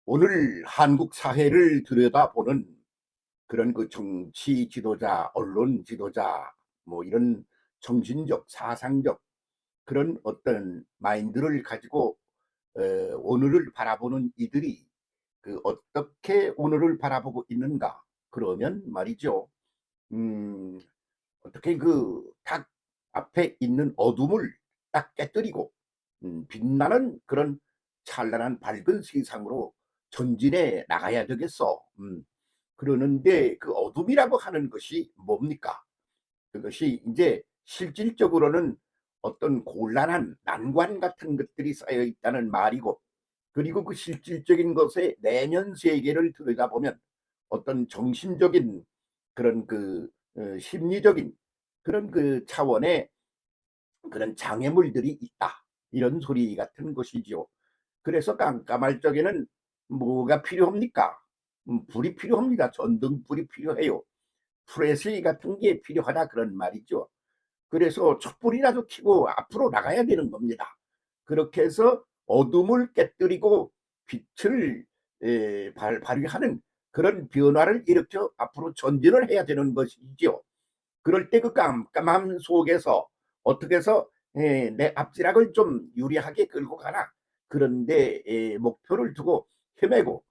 오늘 한국 사회를 들여다보는 그런 그 정치 지도자, 언론 지도자, 뭐 이런 정신적, 사상적 그런 어떤 마인드를 가지고 오늘을 바라보는 이들이 어떻게 오늘을 바라보고 있는가? 그러면 말이죠. 음, 어떻게 그 닭 앞에 있는 어둠을 딱 깨뜨리고 빛나는 그런 찬란한 밝은 세상으로 전진해 나가야 되겠어. 그러는데 그 어둠이라고 하는 것이 뭡니까? 그것이 이제 실질적으로는 어떤 곤란한 난관 같은 것들이 쌓여 있다는 말이고, 그리고 그 실질적인 것의 내면 세계를 들여다보면 어떤 정신적인 그런 심리적인 그런 그 차원의 그런 장애물들이 있다. 이런 소리 같은 것이지요. 그래서 깜깜할 적에는 뭐가 필요합니까? 불이 필요합니다. 전등불이 필요해요. 프레시 같은 게 필요하다 그런 말이죠. 그래서 촛불이라도 켜고 앞으로 나가야 되는 겁니다. 그렇게 해서 어둠을 깨뜨리고 빛을 발휘하는 그런 변화를 일으켜 앞으로 전진을 해야 되는 것이죠. 그럴 때 그 깜깜함 속에서 어떻게 해서 내 앞지락을 좀 유리하게 끌고 가나. 그런데 목표를 두고 헤매고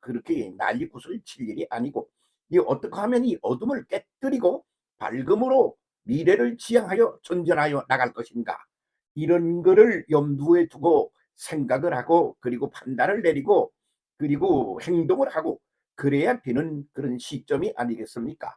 그렇게 난리굿을 칠 일이 아니고, 이 어떻게 하면 이 어둠을 깨뜨리고 밝음으로 미래를 지향하여 전진하여 나갈 것인가, 이런 거를 염두에 두고 생각을 하고 그리고 판단을 내리고 그리고 행동을 하고 그래야 되는 그런 시점이 아니겠습니까?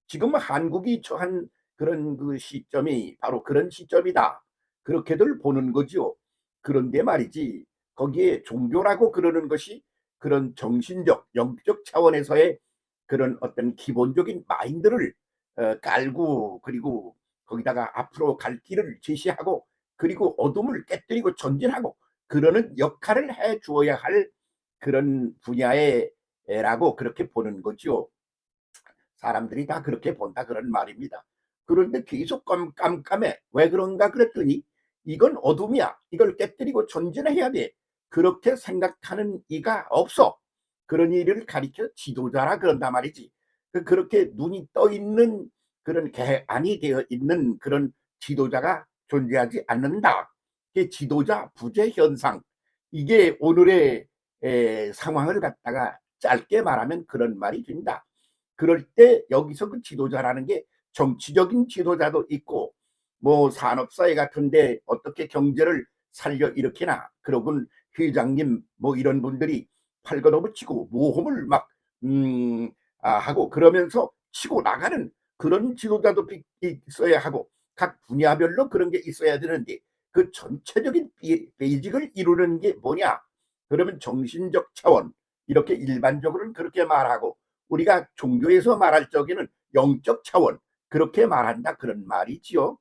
지금 한국이 처한 그런 그 시점이 바로 그런 시점이다. 그렇게들 보는 거지요. 그런데 말이지, 거기에 종교라고 그러는 것이 그런 정신적, 영적 차원에서의 그런 어떤 기본적인 마인드를 깔고, 그리고 거기다가 앞으로 갈 길을 제시하고 그리고 어둠을 깨뜨리고 전진하고 그러는 역할을 해 주어야 할 그런 분야에라고 그렇게 보는 거죠. 사람들이 다 그렇게 본다 그런 말입니다. 그런데 계속 깜깜해. 왜 그런가 그랬더니 이건 어둠이야. 이걸 깨뜨리고 전진해야 돼. 그렇게 생각하는 이가 없어. 그런 일을 가리켜 지도자라 그런단 말이지. 그렇게 눈이 떠 있는 그런 개안이 되어 있는 그런 지도자가 존재하지 않는다. 이게 지도자 부재 현상. 이게 오늘의 상황을 갖다가 짧게 말하면 그런 말이 된다. 그럴 때 여기서 그 지도자라는 게 정치적인 지도자도 있고, 뭐 산업사회 같은데 어떻게 경제를 살려 일으키나, 그러군 회장님 뭐 이런 분들이 팔 걷어붙이고 모험을 막 하고 그러면서 치고 나가는 그런 지도자도 있어야 하고, 각 분야별로 그런 게 있어야 되는데 그 전체적인 베이직을 이루는 게 뭐냐? 그러면 정신적 차원, 이렇게 일반적으로는 그렇게 말하고, 우리가 종교에서 말할 적에는 영적 차원, 그렇게 말한다 그런 말이지요.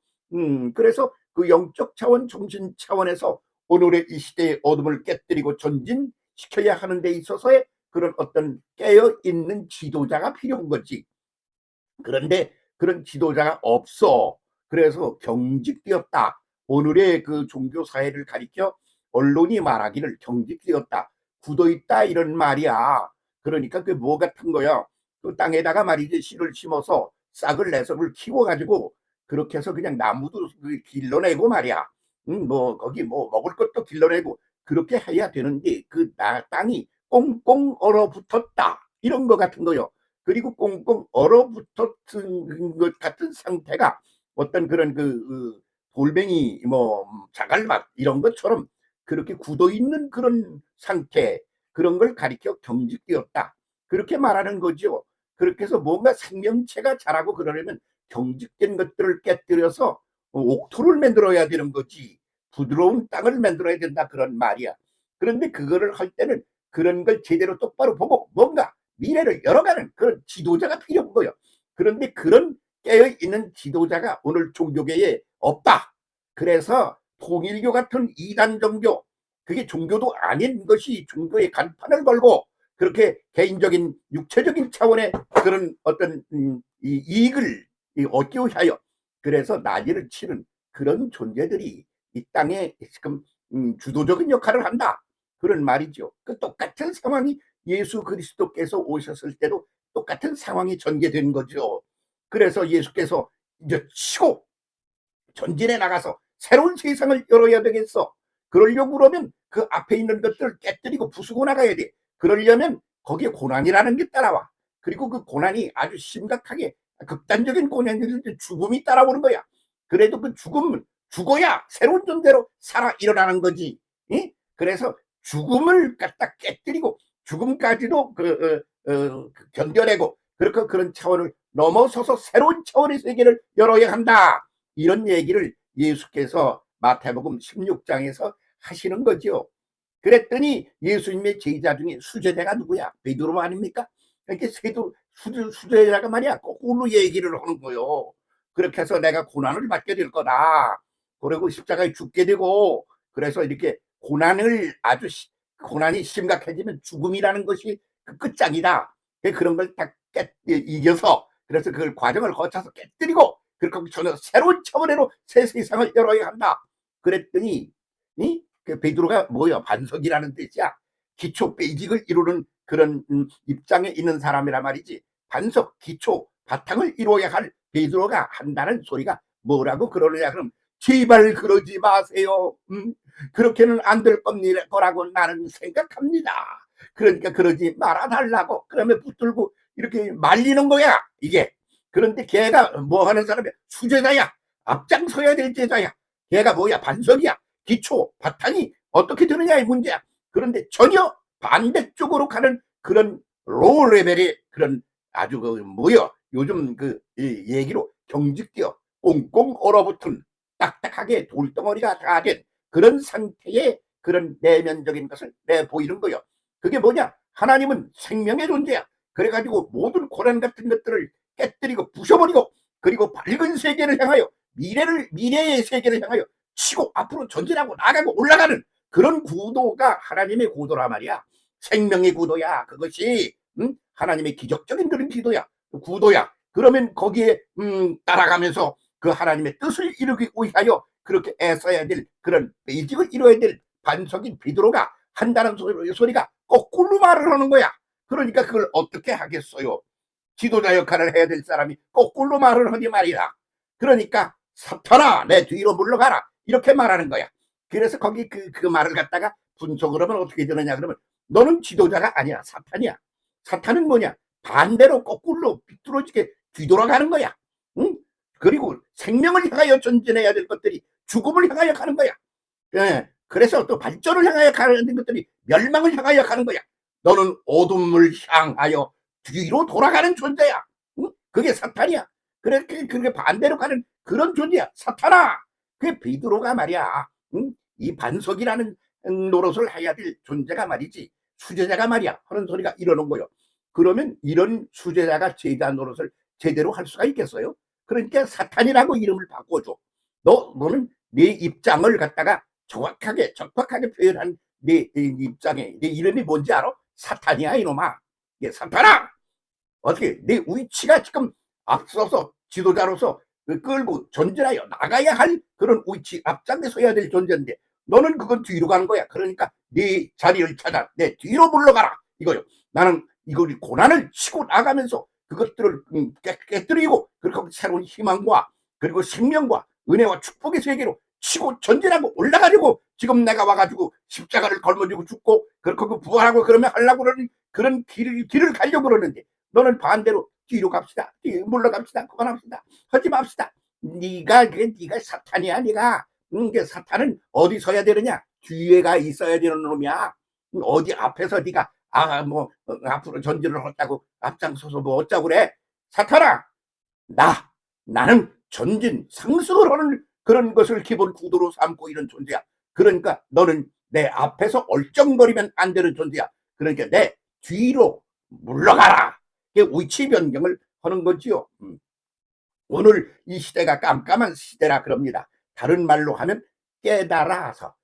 그래서 그 영적 차원, 정신 차원에서 오늘의 이 시대의 어둠을 깨뜨리고 전진시켜야 하는 데 있어서의 그런 어떤 깨어 있는 지도자가 필요한 거지. 그런데 그런 지도자가 없어. 그래서 경직되었다. 오늘의 그 종교 사회를 가리켜 언론이 말하기를 경직되었다, 굳어있다 이런 말이야. 그러니까 그 뭐 같은 거야. 그 땅에다가 말이지 씨를 심어서 싹을 내서 그걸 키워가지고 그렇게 해서 그냥 나무도 길러내고 말이야. 뭐 거기 뭐 먹을 것도 길러내고 그렇게 해야 되는데 그 땅이 꽁꽁 얼어붙었다 이런 거 같은 거요. 그리고 꽁꽁 얼어붙었던 것 같은 상태가 어떤 그런 돌멩이 뭐 자갈막 이런 것처럼 그렇게 굳어 있는 그런 상태, 그런 걸 가리켜 경직되었다 그렇게 말하는 거죠. 그렇게 해서 뭔가 생명체가 자라고 그러려면 경직된 것들을 깨뜨려서 옥토를 만들어야 되는 거지, 부드러운 땅을 만들어야 된다 그런 말이야. 그런데 그거를 할 때는 그런 걸 제대로 똑바로 보고 뭔가 미래를 열어가는 그런 지도자가 필요한 거예요. 그런데 그런 깨어있는 지도자가 오늘 종교계에 없다. 그래서 통일교 같은 이단 종교, 그게 종교도 아닌 것이 종교의 간판을 걸고 그렇게 개인적인 육체적인 차원의 그런 어떤 이익을 얻기 위하여 그래서 난리를 치는 그런 존재들이 이 땅에 지금 주도적인 역할을 한다 그런 말이죠. 똑같은 상황이 예수 그리스도께서 오셨을 때도 똑같은 상황이 전개된 거죠. 그래서 예수께서 이제 치고 전진해 나가서 새로운 세상을 열어야 되겠어. 그러려고 그러면 그 앞에 있는 것들을 깨뜨리고 부수고 나가야 돼. 그러려면 거기에 고난이라는 게 따라와. 그리고 그 고난이 아주 심각하게 극단적인 고난이 죽음이 따라오는 거야. 그래도 그 죽음은 죽어야 새로운 존재로 살아 일어나는 거지. 응? 그래서 죽음을 갖다 깨뜨리고 죽음까지도 견뎌내고 그렇게 그런 차원을 넘어서서 새로운 차원의 세계를 열어야 한다. 이런 얘기를 예수께서 마태복음 16장에서 하시는 거죠. 그랬더니 예수님의 제자 중에 수제자가 누구야? 베드로 아닙니까? 이렇게 수제자가 말이야 거꾸로 얘기를 하는 거요. 그렇게 해서 내가 고난을 받게 될 거다. 그리고 십자가에 죽게 되고 그래서 이렇게 고난이 심각해지면 죽음이라는 것이 그 끝장이다. 그런 걸 다 이겨서 그래서 그 과정을 거쳐서 깨뜨리고 그렇게 전혀 새로운 차원으로 새 세상을 열어야 한다. 그랬더니 그 베드로가 뭐야? 반석이라는 뜻이야. 기초 베이직을 이루는 그런 입장에 있는 사람이란 말이지. 반석, 기초, 바탕을 이루어야 할 베드로가 한다는 소리가 뭐라고 그러느냐? 그럼 제발 그러지 마세요. 그렇게는 안 될 거라고 나는 생각합니다. 그러니까 그러지 말아달라고. 그러면 붙들고 이렇게 말리는 거야 이게. 그런데 걔가 뭐 하는 사람이야? 수제자야. 앞장서야 될 제자야. 걔가 뭐야? 반석이야. 기초, 바탕이 어떻게 되느냐의 문제야. 그런데 전혀 반대쪽으로 가는 그런 로우 레벨의 그런 아주 그 뭐야? 요즘 그 얘기로 경직되어 꽁꽁 얼어붙은 딱딱하게 돌덩어리가 다 된 그런 상태의 그런 내면적인 것을 내보이는 거예요. 그게 뭐냐? 하나님은 생명의 존재야. 그래가지고 모든 고난 같은 것들을 깨뜨리고 부셔버리고 그리고 밝은 세계를 향하여 미래의 세계를 향하여 치고 앞으로 전진하고 나가고 올라가는 그런 구도가 하나님의 구도라 말이야. 생명의 구도야. 그것이 하나님의 기적적인 그런 구도야. 그러면 거기에 따라가면서 그 하나님의 뜻을 이루기 위하여 그렇게 애써야 될 그런 베이직을 이루어야 될 반석인 베드로가 한다는 소리가 거꾸로 말을 하는 거야. 그러니까 그걸 어떻게 하겠어요? 지도자 역할을 해야 될 사람이 거꾸로 말을 하니 말이야. 그러니까 사탄아 내 뒤로 물러가라 이렇게 말하는 거야. 그래서 거기 그 말을 갖다가 분석을 하면 어떻게 되느냐 그러면 너는 지도자가 아니야. 사탄이야. 사탄은 뭐냐? 반대로 거꾸로 비뚤어지게 뒤돌아가는 거야. 응? 그리고 생명을 향하여 전진해야 될 것들이 죽음을 향하여 가는 거야. 예. 그래서 또 발전을 향하여 가는 것들이 멸망을 향하여 가는 거야. 너는 어둠을 향하여 뒤로 돌아가는 존재야. 응? 그게 사탄이야. 그게 반대로 가는 그런 존재야. 사탄아. 그게 베드로가 말이야. 응? 이 반석이라는 노릇을 해야 될 존재가 말이지. 수제자가 말이야. 하는 소리가 이러는 거요. 그러면 이런 수제자가 제자 노릇을 제대로 할 수가 있겠어요? 그러니까 사탄이라고 이름을 바꿔줘. 너는 네 입장을 갖다가 정확하게 적확하게 표현한 내 입장에 내 이름이 뭔지 알아? 사탄이야 이놈아. 예, 사탄아. 어떻게 내 위치가 지금 앞서서 지도자로서 끌고 전진하여 나가야 할 그런 위치 앞장에 서야 될 존재인데 너는 그건 뒤로 가는 거야. 그러니까 네 자리를 찾아 내 뒤로 물러가라 이거요. 나는 이걸 고난을 치고 나가면서 그것들을 깨뜨리고 그리고 새로운 희망과 그리고 생명과 은혜와 축복의 세계로 치고 전진하고 올라가려고 지금 내가 와가지고 십자가를 걸머쥐고 죽고 그렇게 부활하고 그러면 하려고 그러는 그런 길을 가려고 그러는데 너는 반대로 뒤로 갑시다. 물러갑시다. 그만합시다. 하지 맙시다. 네가 사탄이야. 네가 사탄은 어디 서야 되느냐? 뒤에가 있어야 되는 놈이야. 어디 앞에서 네가 앞으로 전진을 했다고 앞장서서 뭐 어쩌고 그래? 사탄아, 나는 전진 상승을 하는 그런 것을 기본 구도로 삼고 있는 존재야. 그러니까 너는 내 앞에서 얼쩡거리면 안 되는 존재야. 그러니까 내 뒤로 물러가라. 위치 변경을 하는 거지요. 오늘 이 시대가 깜깜한 시대라 그럽니다. 다른 말로 하면 깨달아서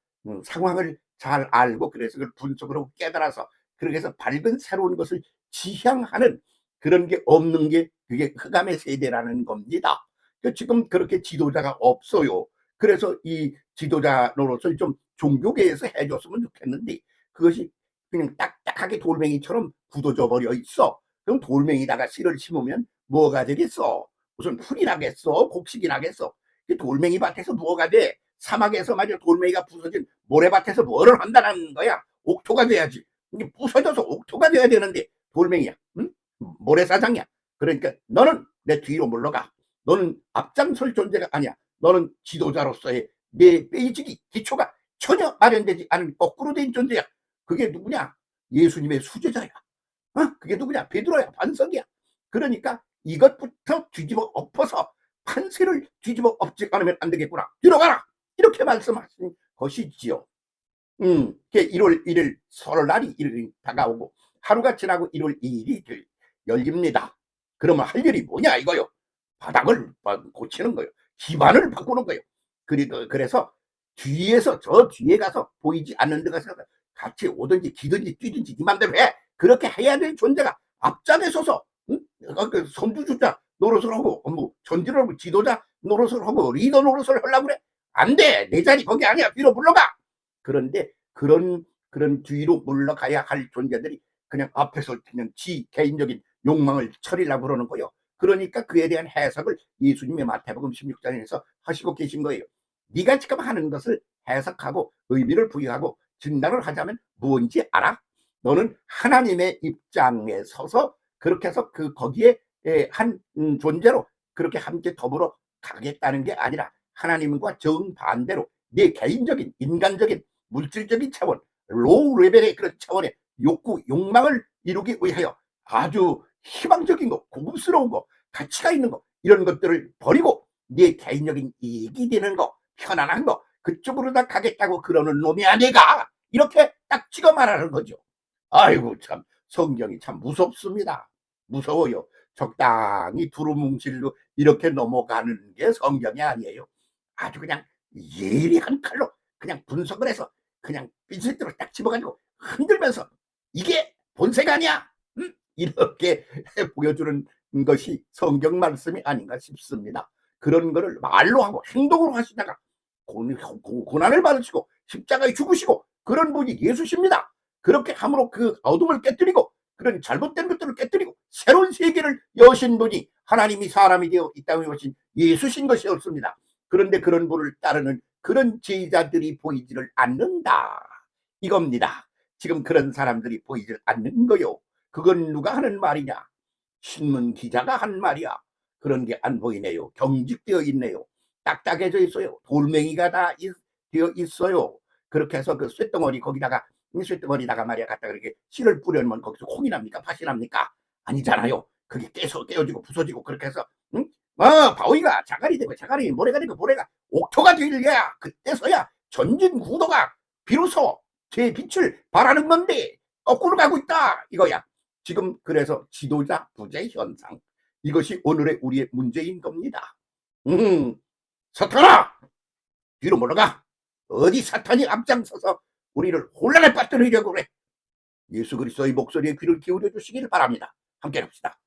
상황을 잘 알고 그래서 그걸 분석을 하고 깨달아서 그렇게 해서 밝은 새로운 것을 지향하는 그런 게 없는 게 그게 흑암의 세대라는 겁니다. 지금 그렇게 지도자가 없어요. 그래서 이 지도자 노릇을 좀 종교계에서 해줬으면 좋겠는데 그것이 그냥 딱딱하게 돌멩이처럼 굳어져 버려 있어. 그럼 돌멩이다가 씨를 심으면 뭐가 되겠어? 무슨 풀이 나겠어? 곡식이 나겠어? 돌멩이 밭에서 뭐가 돼? 사막에서 말이야 돌멩이가 부서진 모래밭에서 뭐를 한다는 거야? 옥토가 돼야지. 이게 부서져서 옥토가 돼야 되는데 돌멩이야. 응? 모래사장이야. 그러니까 너는 내 뒤로 물러가. 너는 앞장설 존재가 아니야. 너는 지도자로서의 내 베이직이 기초가 전혀 마련되지 않은 거꾸로 된 존재야. 그게 누구냐? 예수님의 수제자야. 그게 누구냐? 베드로야. 반석이야. 그러니까 이것부터 뒤집어 엎어서 판세를 뒤집어 엎지 않으면 안 되겠구나. 들어가라. 이렇게 말씀하신 것이지요. 1월 1일 설날이 다가오고 하루가 지나고 1월 2일이 열립니다. 그러면 할 일이 뭐냐 이거요. 바닥을 고치는 거예요. 기반을 바꾸는 거예요. 그래서 뒤에서 저 뒤에 가서 보이지 않는 데 가서 같이 오든지 기든지 뛰든지 네 맘대로 해. 그렇게 해야 될 존재가 앞장에 서서 선두주자 노릇을 하고 뭐 전지를 하고 지도자 노릇을 하고 리더 노릇을 하려고 그래. 안 돼. 내 자리 거기 아니야. 뒤로 물러가. 그런데 그런 뒤로 물러가야 할 존재들이 그냥 앞에서 그냥 지 개인적인 욕망을 처리라고 그러는 거예요. 그러니까 그에 대한 해석을 예수님의 마태복음 16장에서 하시고 계신 거예요. 네가 지금 하는 것을 해석하고 의미를 부여하고 진단을 하자면 뭔지 알아? 너는 하나님의 입장에 서서 그렇게 해서 거기에 한 존재로 그렇게 함께 더불어 가겠다는 게 아니라 하나님과 정반대로 내 개인적인 인간적인 물질적인 차원 로우 레벨의 그런 차원의 욕구 욕망을 이루기 위하여 아주 희망적인 거 고급스러운 거 가치가 있는 거 이런 것들을 버리고 내 개인적인 이익이 되는 거 편안한 거 그쪽으로 다 가겠다고 그러는 놈이야 내가. 이렇게 딱 찍어 말하는 거죠. 아이고 참 성경이 참 무섭습니다. 무서워요. 적당히 두루뭉실로 이렇게 넘어가는 게 성경이 아니에요. 아주 그냥 예리한 칼로 그냥 분석을 해서 그냥 핀셋으로 딱 집어가지고 흔들면서 이게 본색 아니야? 이렇게 보여주는 것이 성경 말씀이 아닌가 싶습니다. 그런 거를 말로 하고 행동으로 하시다가 고난을 받으시고 십자가에 죽으시고 그런 분이 예수십니다. 그렇게 함으로 그 어둠을 깨뜨리고 그런 잘못된 것들을 깨뜨리고 새로운 세계를 여신 분이 하나님이 사람이 되어 이 땅에 오신 예수신 것이었습니다. 그런데 그런 분을 따르는 그런 제자들이 보이지를 않는다 이겁니다. 지금 그런 사람들이 보이질 않는 거요. 그건 누가 하는 말이냐? 신문 기자가 한 말이야. 그런 게 안 보이네요. 경직되어 있네요. 딱딱해져 있어요. 돌멩이가 다 되어 있어요. 그렇게 해서 그 쇳덩어리 거기다가 쇳덩어리다가 말이야 갖다 그렇게 씨를 뿌려면 거기서 콩이 납니까? 팥이 납니까? 아니잖아요. 그게 깨어지고 부서지고 그렇게 해서 바위가 자갈이 되고 자갈이 모래가 되고 모래가 옥토가 되려야 그때서야 전진 구도가 비로소 제 빛을 발하는 건데 거꾸로 가고 있다 이거야. 지금 그래서 지도자 부재 현상 이것이 오늘의 우리의 문제인 겁니다. 사탄아 뒤로 물러가. 어디 사탄이 앞장서서 우리를 혼란에 빠뜨리려고 그래. 예수 그리스도의 목소리에 귀를 기울여 주시기를 바랍니다. 함께 합시다.